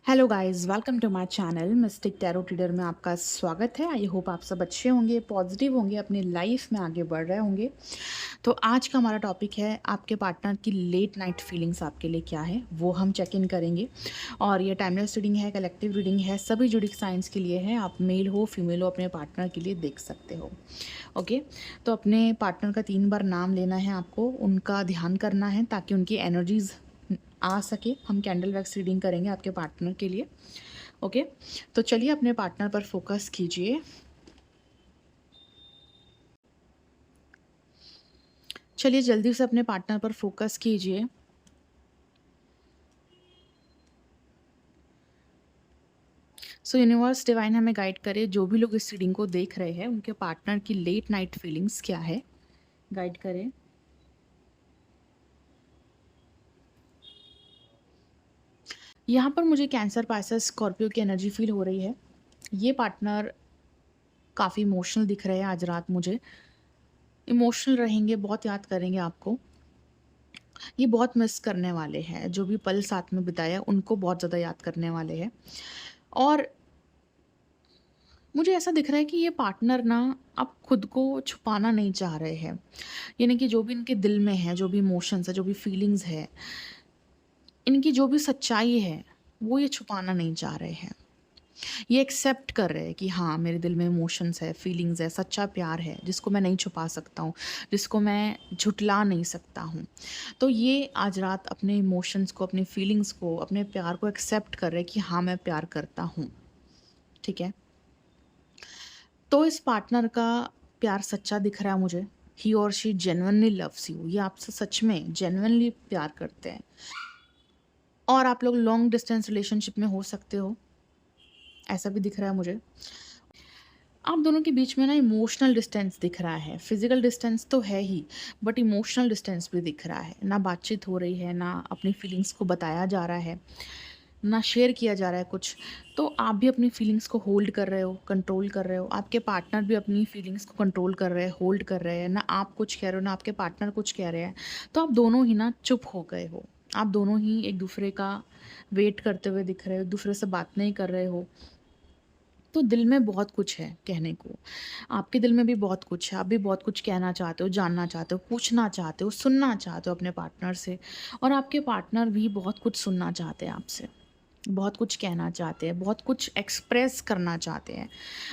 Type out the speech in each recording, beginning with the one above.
Hello guys, welcome to my channel mystic tarot reader में आपका स्वागत है। आई होप आप सब अच्छे होंगे, पॉजिटिव होंगे, अपनी लाइफ में आगे बढ़ रहे होंगे। तो आज का हमारा टॉपिक है आपके पार्टनर की लेट नाइट फीलिंग्स आपके लिए क्या है, वो हम चेक इन करेंगे। और ये टाइमलेस रीडिंग है, कलेक्टिव रीडिंग है, सभी ज़ोडिएक साइंस के लिए है। आप मेल हो फीमेल हो अपने पार्टनर के लिए देख सकते हो। ओके, तो अपने पार्टनर का 3 बार नाम लेना है आपको, उनका ध्यान करना है ताकि उनकी एनर्जीज़ आ सके। हम कैंडल वैक्स रीडिंग करेंगे आपके पार्टनर के लिए। ओके, तो चलिए अपने पार्टनर पर फोकस कीजिए। चलिए जल्दी से अपने पार्टनर पर फोकस कीजिए। सो यूनिवर्स डिवाइन हमें गाइड करे, जो भी लोग इस रीडिंग को देख रहे हैं उनके पार्टनर की लेट नाइट फीलिंग्स क्या है, गाइड करें। यहाँ पर मुझे कैंसर, पाइसेस, स्कॉर्पियो की एनर्जी फील हो रही है। ये पार्टनर काफ़ी इमोशनल दिख रहे हैं आज रात मुझे। इमोशनल रहेंगे, बहुत याद करेंगे आपको। ये बहुत मिस करने वाले हैं, जो भी पल साथ में बिताया उनको बहुत ज़्यादा याद करने वाले हैं। और मुझे ऐसा दिख रहा है कि ये पार्टनर ना अब खुद को छुपाना नहीं चाह रहे हैं। यानी कि जो भी इनके दिल में है, जो भी इमोशंस है, जो भी फीलिंग्स है, इनकी जो भी सच्चाई है, वो ये छुपाना नहीं चाह रहे हैं। ये एक्सेप्ट कर रहे हैं कि हाँ, मेरे दिल में इमोशंस है, फीलिंग्स है, सच्चा प्यार है, जिसको मैं नहीं छुपा सकता हूँ, जिसको मैं झुठला नहीं सकता हूँ। तो ये आज रात अपने इमोशंस को, अपने फीलिंग्स को, अपने प्यार को एक्सेप्ट कर रहे हैं कि हाँ, मैं प्यार करता हूँ। ठीक है? तो इस पार्टनर का प्यार सच्चा दिख रहा है मुझे। ही और शी जेन्युइनली लव्स यू। ये आपसे सच में जेन्युइनली प्यार करते हैं। और आप लोग लॉन्ग डिस्टेंस रिलेशनशिप में हो सकते हो, ऐसा भी दिख रहा है मुझे। आप दोनों के बीच में ना इमोशनल डिस्टेंस दिख रहा है। फिजिकल डिस्टेंस तो है ही, बट इमोशनल डिस्टेंस भी दिख रहा है। ना बातचीत हो रही है, ना अपनी फीलिंग्स को बताया जा रहा है, ना शेयर किया जा रहा है कुछ। तो आप भी अपनी फीलिंग्स को होल्ड कर रहे हो, कंट्रोल कर रहे हो। आपके पार्टनर भी अपनी फीलिंग्स को कंट्रोल कर रहे हैं, होल्ड कर रहे हैं। ना आप कुछ कह रहे हो, ना आपके पार्टनर कुछ कह रहे हैं। तो आप दोनों ही ना चुप हो गए हो। आप दोनों ही एक दूसरे का वेट करते हुए दिख रहे हो, एक दूसरे से बात नहीं कर रहे हो। तो दिल में बहुत कुछ है कहने को। आपके दिल में भी बहुत कुछ है। आप भी बहुत कुछ कहना चाहते हो, जानना चाहते हो, पूछना चाहते हो, सुनना चाहते हो अपने पार्टनर से। और आपके पार्टनर भी बहुत कुछ सुनना चाहते हैं आपसे। बहुत कुछ कहना चाहते हैं, बहुत कुछ एक्सप्रेस करना चाहते हैं।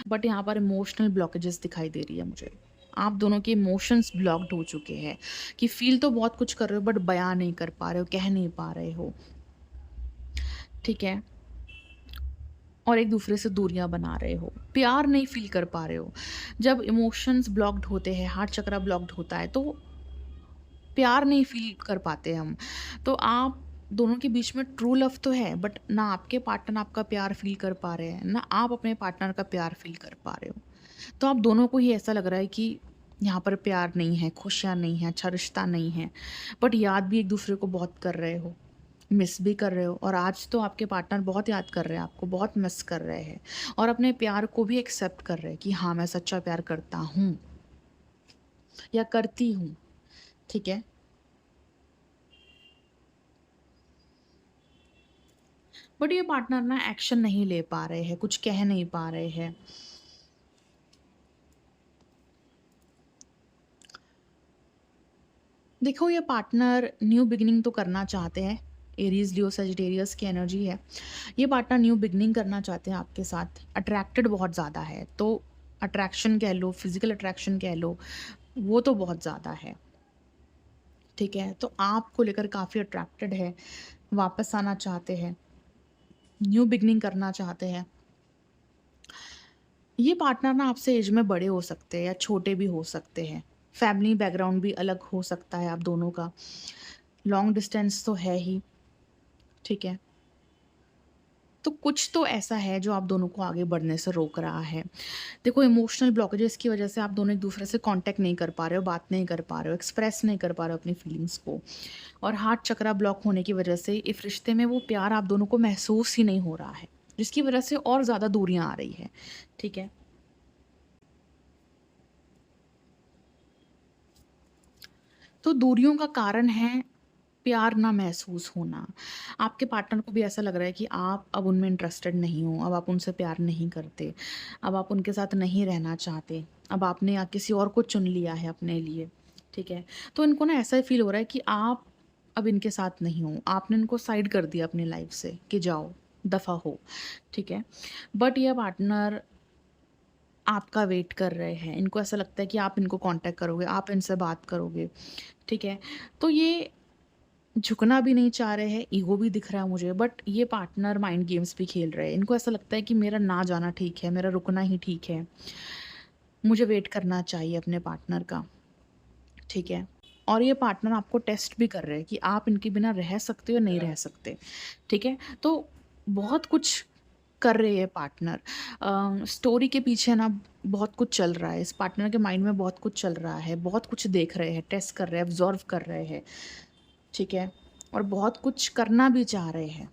बट यहाँ पर इमोशनल ब्लॉकेजेस दिखाई दे रही है मुझे। आप दोनों के इमोशंस ब्लॉक्ड हो चुके हैं कि फील तो बहुत कुछ कर रहे हो बट बयां नहीं कर पा रहे हो, कह नहीं पा रहे हो। ठीक है? और एक दूसरे से दूरियां बना रहे हो, प्यार नहीं फील कर पा रहे हो। जब इमोशंस ब्लॉक्ड होते हैं, हार्ट चक्रा ब्लॉक्ड होता है, तो प्यार नहीं फील कर पाते हम। तो आप दोनों के बीच में ट्रू लव तो है, बट ना आपके पार्टनर आपका प्यार फील कर पा रहे हैं, ना आप अपने पार्टनर का प्यार फील कर पा रहे हो। तो आप दोनों को ही ऐसा लग रहा है कि यहाँ पर प्यार नहीं है, खुशियाँ नहीं है, अच्छा रिश्ता नहीं है। बट याद भी एक दूसरे को बहुत कर रहे हो, मिस भी कर रहे हो। और आज तो आपके पार्टनर बहुत याद कर रहे हैं, आपको बहुत मिस कर रहे हैं। और अपने प्यार को भी एक्सेप्ट कर रहे हैं कि हाँ, मैं सच्चा प्यार करता हूँ या करती हूँ। ठीक है? बट ये पार्टनर ना एक्शन नहीं ले पा रहे हैं, कुछ कह नहीं पा रहे हैं। देखो, ये पार्टनर न्यू बिगिनिंग तो करना चाहते हैं। एरीज, लियो, सजिटेरियस की एनर्जी है। ये पार्टनर न्यू बिगिनिंग करना चाहते हैं आपके साथ। अट्रैक्टेड बहुत ज़्यादा है, तो अट्रैक्शन कह लो, फिजिकल अट्रैक्शन कह लो, वो तो बहुत ज़्यादा है। ठीक है? तो आपको लेकर काफ़ी अट्रैक्टेड है, वापस आना चाहते हैं, न्यू बिगिनिंग करना चाहते हैं। ये पार्टनर ना आपसे एज में बड़े हो सकते हैं या छोटे भी हो सकते हैं। फैमिली बैकग्राउंड भी अलग हो सकता है आप दोनों का। लॉन्ग डिस्टेंस तो है ही। ठीक है? तो कुछ तो ऐसा है जो आप दोनों को आगे बढ़ने से रोक रहा है। देखो, इमोशनल ब्लॉकेजेस की वजह से आप दोनों एक दूसरे से कांटेक्ट नहीं कर पा रहे हो, बात नहीं कर पा रहे हो, एक्सप्रेस नहीं कर पा रहे हो अपनी फीलिंग्स को। और हार्ट चक्रा ब्लॉक होने की वजह से इस रिश्ते में वो प्यार आप दोनों को महसूस ही नहीं हो रहा है, जिसकी वजह से और ज़्यादा दूरियां आ रही है। ठीक है? तो दूरियों का कारण है प्यार ना महसूस होना। आपके पार्टनर को भी ऐसा लग रहा है कि आप अब उनमें इंटरेस्टेड नहीं हो, अब आप उनसे प्यार नहीं करते, अब आप उनके साथ नहीं रहना चाहते, अब आपने किसी और को चुन लिया है अपने लिए, ठीक है? तो इनको ना ऐसा फ़ील हो रहा है कि आप अब इनके साथ नहीं हो, आपने इनको साइड कर दिया अपनी लाइफ़ से कि जाओ, दफ़ा हो, ठीक है? बट ये पार्टनर आपका वेट कर रहे हैं, इनको ऐसा लगता है कि आप इनको कॉन्टैक्ट करोगे, आप इनसे बात करोगे, ठीक है? तो ये झुकना भी नहीं चाह रहे हैं, ईगो भी दिख रहा है मुझे, बट ये पार्टनर माइंड गेम्स भी खेल रहे हैं। इनको ऐसा लगता है कि मेरा ना जाना ठीक है, मेरा रुकना ही ठीक है। मुझे वेट करना चाहिए अपने पार्टनर का, ठीक है? और ये पार्टनर आपको टेस्ट भी कर रहे हैं कि आप इनके बिना रह सकते हो या नहीं रह सकते, ठीक है? तो बहुत कुछ कर रहे हैं पार्टनर। स्टोरी के पीछे ना बहुत कुछ चल रहा है। इस पार्टनर के माइंड में बहुत कुछ चल रहा है, बहुत कुछ देख रहे हैं, टेस्ट कर रहे हैं, ऑब्ज़र्व कर रहे हैं। ठीक है? और बहुत कुछ करना भी चाह रहे हैं,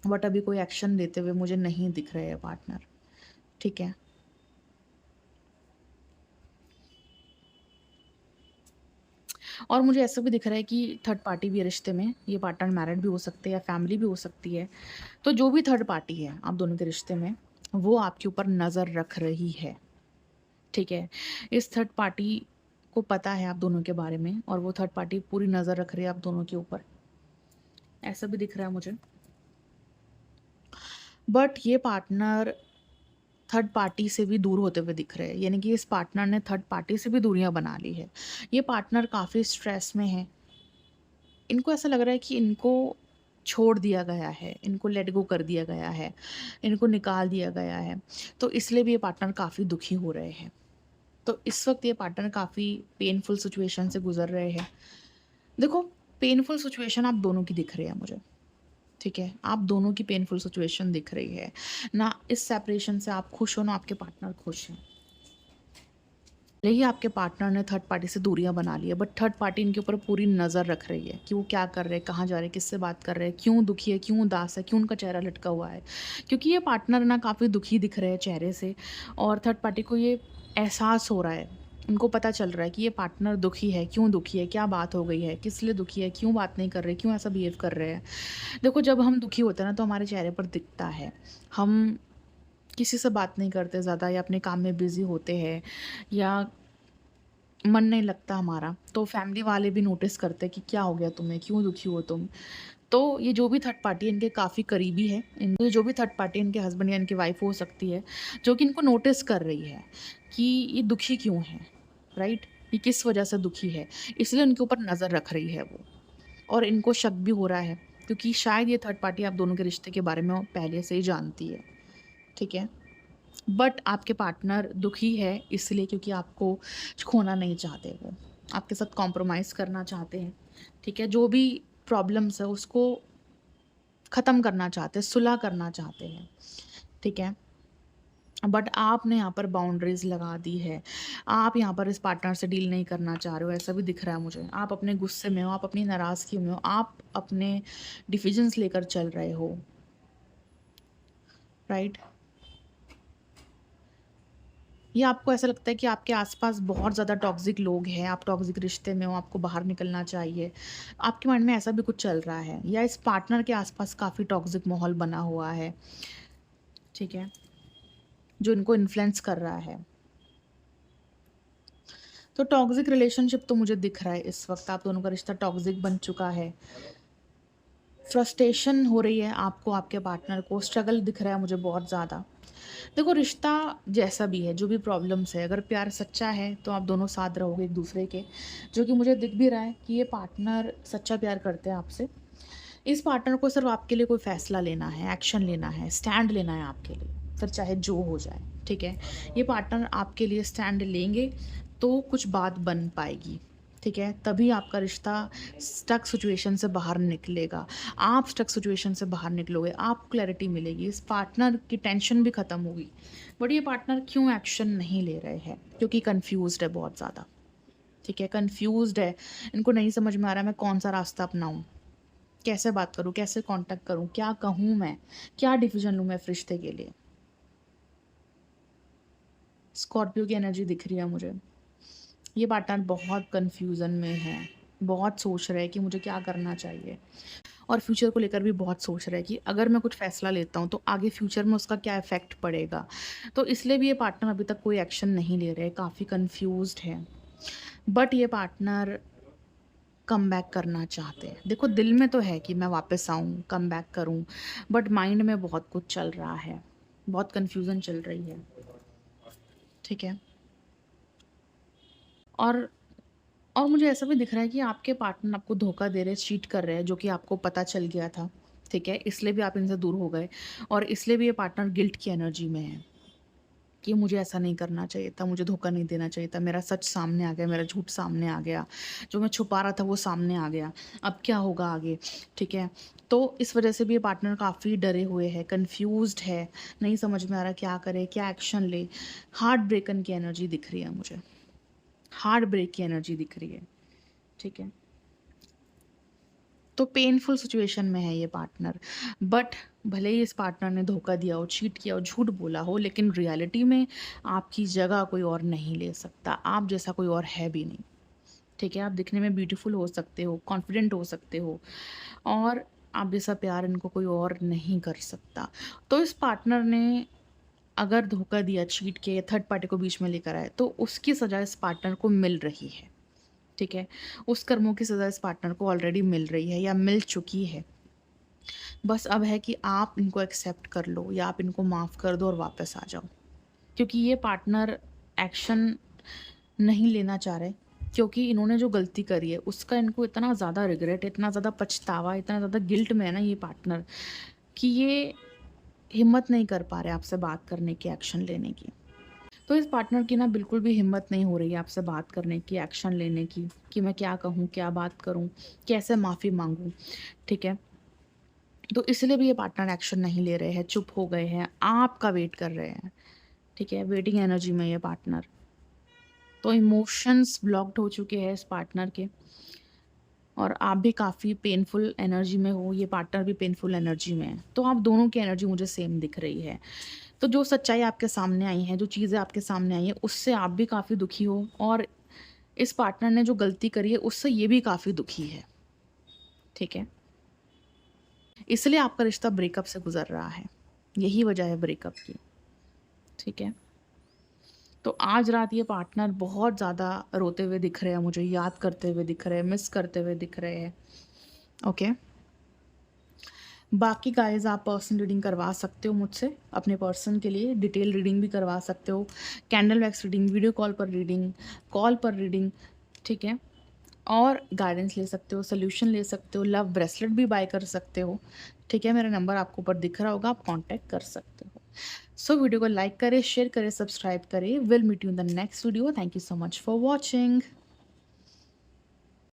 बट अभी कोई एक्शन लेते हुए मुझे नहीं दिख रहे हैं पार्टनर, ठीक है? और मुझे ऐसा भी दिख रहा है कि थर्ड पार्टी भी है रिश्ते में, ये पार्टनर मैरिड भी हो सकते हैं या फैमिली भी हो सकती है। तो जो भी थर्ड पार्टी है आप दोनों के रिश्ते में, वो आपके ऊपर नज़र रख रही है, ठीक है? इस थर्ड पार्टी को पता है आप दोनों के बारे में और वो थर्ड पार्टी पूरी नज़र रख रही है आप दोनों के ऊपर, ऐसा भी दिख रहा है मुझे। बट ये पार्टनर थर्ड पार्टी से भी दूर होते हुए दिख रहे हैं, यानी कि इस पार्टनर ने थर्ड पार्टी से भी दूरियां बना ली है। ये पार्टनर काफ़ी स्ट्रेस में है। इनको ऐसा लग रहा है कि इनको छोड़ दिया गया है, इनको लेट गो कर दिया गया है, इनको निकाल दिया गया है। तो इसलिए भी ये पार्टनर काफ़ी दुखी हो रहे हैं। तो इस वक्त ये पार्टनर काफ़ी पेनफुल सिचुएशन से गुजर रहे हैं। देखो, पेनफुल सिचुएशन आप दोनों की दिख रही है मुझे, ठीक है? आप दोनों की पेनफुल सिचुएशन दिख रही है। ना इस सेपरेशन से आप खुश हो, ना आपके पार्टनर खुश हैं। भले ही आपके पार्टनर ने थर्ड पार्टी से दूरियां बना ली है, बट थर्ड पार्टी इनके ऊपर पूरी नज़र रख रही है कि वो क्या कर रहे हैं, कहाँ जा रहे हैं, किससे बात कर रहे हैं, क्यों दुखी है, क्यों उदास है, क्यों उनका चेहरा लटका हुआ है। क्योंकि ये पार्टनर ना काफ़ी दुखी दिख रहे हैं चेहरे से, और थर्ड पार्टी को ये एहसास हो रहा है, उनको पता चल रहा है कि ये पार्टनर दुखी है, क्यों दुखी है, क्या बात हो गई है, किस लिए दुखी है, क्यों बात नहीं कर रहे, क्यों ऐसा बिहेव कर रहे हैं। देखो, जब हम दुखी होते हैं ना तो हमारे चेहरे पर दिखता है। हम किसी से बात नहीं करते ज़्यादा, या अपने काम में बिज़ी होते हैं, या मन नहीं लगता हमारा, तो फैमिली वाले भी नोटिस करते हैं कि क्या हो गया तुम्हें, क्यों दुखी हो तुम। तो ये जो भी थर्ड पार्टी है इनके काफ़ी करीबी है, इनको जो भी थर्ड पार्टी इनके हस्बैंड या इनकी वाइफ हो सकती है, जो कि इनको नोटिस कर रही है कि ये दुखी क्यों है, राइट? ये किस वजह से दुखी है, इसलिए उनके ऊपर नज़र रख रही है वो। और इनको शक भी हो रहा है, क्योंकि शायद ये थर्ड पार्टी आप दोनों के रिश्ते के बारे में पहले से ही जानती है, ठीक है? बट आपके पार्टनर दुखी है इसलिए क्योंकि आपको खोना नहीं चाहते वो। आपके साथ कॉम्प्रोमाइज़ करना चाहते हैं, ठीक है? जो भी प्रॉब्लम्स है उसको ख़त्म करना चाहते हैं, सुलह करना चाहते हैं, ठीक है? बट आपने यहाँ पर बाउंड्रीज़ लगा दी है। आप यहाँ पर इस पार्टनर से डील नहीं करना चाह रहे हो, ऐसा भी दिख रहा है मुझे। आप अपने गुस्से में हो, आप अपनी नाराज़गी में हो, आप अपने डिसीज़न्स लेकर चल रहे हो, राइट? या आपको ऐसा लगता है कि आपके आसपास बहुत ज़्यादा टॉक्सिक लोग हैं, आप टॉक्सिक रिश्ते में हो, आपको बाहर निकलना चाहिए। आपके माइंड में ऐसा भी कुछ चल रहा है, या इस पार्टनर के आसपास काफ़ी टॉक्सिक माहौल बना हुआ है, ठीक है? जो इनको इन्फ्लुएंस कर रहा है। तो टॉक्सिक रिलेशनशिप तो मुझे दिख रहा है इस वक़्त आप दोनों का रिश्ता टॉक्सिक बन चुका है। फ्रस्ट्रेशन हो रही है आपको, आपके पार्टनर को, स्ट्रगल दिख रहा है मुझे बहुत ज़्यादा। देखो, रिश्ता जैसा भी है, जो भी प्रॉब्लम्स है, अगर प्यार सच्चा है तो आप दोनों साथ रहोगे एक दूसरे के, जो कि मुझे दिख भी रहा है कि ये पार्टनर सच्चा प्यार करते हैं आपसे। इस पार्टनर को सिर्फ आपके लिए कोई फैसला लेना है, एक्शन लेना है, स्टैंड लेना है आपके लिए, फिर चाहे जो हो जाए, ठीक है? ये पार्टनर आपके लिए स्टैंड लेंगे तो कुछ बात बन पाएगी, ठीक है? तभी आपका रिश्ता स्टक सिचुएशन से बाहर निकलेगा। आप स्टक सिचुएशन से बाहर निकलोगे, आपको क्लैरिटी मिलेगी, इस पार्टनर की टेंशन भी खत्म होगी। बट ये पार्टनर क्यों एक्शन नहीं ले रहे हैं? क्योंकि कन्फ्यूज़्ड है बहुत ज़्यादा, ठीक है? कन्फ्यूज़्ड है, इनको नहीं समझ में आ रहा है मैं कौन-सा रास्ता अपनाऊँ, कैसे बात करूँ, कैसे कॉन्टैक्ट करूँ, क्या कहूँ मैं, क्या डिसीज़न लूँ मैं इस रिश्ते के लिए? स्कॉर्पियो की एनर्जी दिख रही है मुझे। ये पार्टनर बहुत कन्फ्यूज़न में है, बहुत सोच रहा है कि मुझे क्या करना चाहिए, और फ्यूचर को लेकर भी बहुत सोच रहा है कि अगर मैं कुछ फ़ैसला लेता हूँ, तो आगे फ्यूचर में उसका क्या इफ़ेक्ट पड़ेगा। तो इसलिए भी ये पार्टनर अभी तक कोई एक्शन नहीं ले रहे हैं, काफ़ी कन्फ्यूज़्ड है। बट ये पार्टनर कम बैक करना चाहते हैं। देखो, दिल में तो है कि मैं वापस आऊँ, कम बैक करूँ, बट माइंड में बहुत कुछ चल रहा है, बहुत कन्फ्यूज़न चल रही है, ठीक है? और और मुझे ऐसा भी दिख रहा है कि आपके पार्टनर आपको धोखा दे रहे हैं, चीट कर रहे हैं, जो कि आपको पता चल गया था, ठीक है? इसलिए भी आप इनसे दूर हो गए, और इसलिए भी ये पार्टनर गिल्ट की एनर्जी में है कि मुझे ऐसा नहीं करना चाहिए था, मुझे धोखा नहीं देना चाहिए था, मेरा सच सामने आ गया, मेरा झूठ सामने आ गया, जो मैं छुपा रहा था वो सामने आ गया, अब क्या होगा आगे, ठीक है? तो इस वजह से भी ये पार्टनर काफ़ी डरे हुए हैं, कन्फ्यूज़्ड है, नहीं समझ में आ रहा क्या करे, क्या एक्शन ले। हार्ट ब्रेकन की एनर्जी दिख रही है मुझे, हार्ट ब्रेक की एनर्जी दिख रही है, ठीक है? तो पेनफुल सिचुएशन में है ये पार्टनर, बट भले ही इस पार्टनर ने धोखा दिया हो, चीट किया हो, झूठ बोला हो, लेकिन रियलिटी में आपकी जगह कोई और नहीं ले सकता, आप जैसा कोई और है भी नहीं, ठीक है? आप दिखने में ब्यूटीफुल हो सकते हो, कॉन्फिडेंट हो सकते हो, और आप जैसा प्यार इनको कोई और नहीं कर सकता। तो इस पार्टनर ने अगर धोखा दिया, चीट किया या थर्ड पार्टी को बीच में लेकर आए, तो उसकी सज़ा इस पार्टनर को मिल रही है, ठीक है? उस कर्मों की सज़ा इस पार्टनर को ऑलरेडी मिल रही है या मिल चुकी है। बस अब है कि आप इनको एक्सेप्ट कर लो या आप इनको माफ़ कर दो और वापस आ जाओ। क्योंकि ये पार्टनर एक्शन नहीं लेना चाह रहे, क्योंकि इन्होंने जो गलती करी है उसका इनको इतना ज़्यादा रिग्रेट है, इतना ज़्यादा पछतावा, इतना ज़्यादा गिल्ट में है ना ये पार्टनर, कि ये हिम्मत नहीं कर पा रहे आपसे बात करने की, एक्शन लेने की। तो इस पार्टनर की ना बिल्कुल भी हिम्मत नहीं हो रही है आपसे बात करने की, एक्शन लेने की, कि मैं क्या कहूँ, क्या बात करूँ, कैसे माफ़ी माँगूँ, ठीक है? तो इसलिए भी ये पार्टनर एक्शन नहीं ले रहे हैं, चुप हो गए हैं, आपका वेट कर रहे हैं, ठीक है? वेटिंग एनर्जी में ये पार्टनर। तो इमोशंस ब्लॉक्ड हो चुके हैं इस पार्टनर के, और आप भी काफ़ी पेनफुल एनर्जी में हो, ये पार्टनर भी पेनफुल एनर्जी में है। तो आप दोनों की एनर्जी मुझे सेम दिख रही है। तो जो सच्चाई आपके सामने आई है, जो चीज़ें आपके सामने आई हैं, उससे आप भी काफ़ी दुखी हो, और इस पार्टनर ने जो गलती करी है, उससे ये भी काफ़ी दुखी है, ठीक है? इसलिए आपका रिश्ता ब्रेकअप से गुज़र रहा है। यही वजह है ब्रेकअप की, ठीक है? तो आज रात ये पार्टनर बहुत ज़्यादा रोते हुए दिख रहे हैं मुझे, याद करते हुए दिख रहे हैं, मिस करते हुए दिख रहे हैं, ओके? बाकी गाइज़, आप पर्सनल रीडिंग करवा सकते हो मुझसे, अपने पर्सन के लिए डिटेल रीडिंग भी करवा सकते हो, candle wax reading, video call पर रीडिंग, ठीक है? और गाइडेंस ले सकते हो, सॉल्यूशन ले सकते हो, लव ब्रेसलेट भी बाय कर सकते हो, ठीक है? मेरा नंबर आपको ऊपर दिख रहा होगा, आप कॉन्टैक्ट कर सकते हो। सो वीडियो को लाइक करें, शेयर करें, सब्सक्राइब करें। Will meet you in the next video. Thank you so much for watching.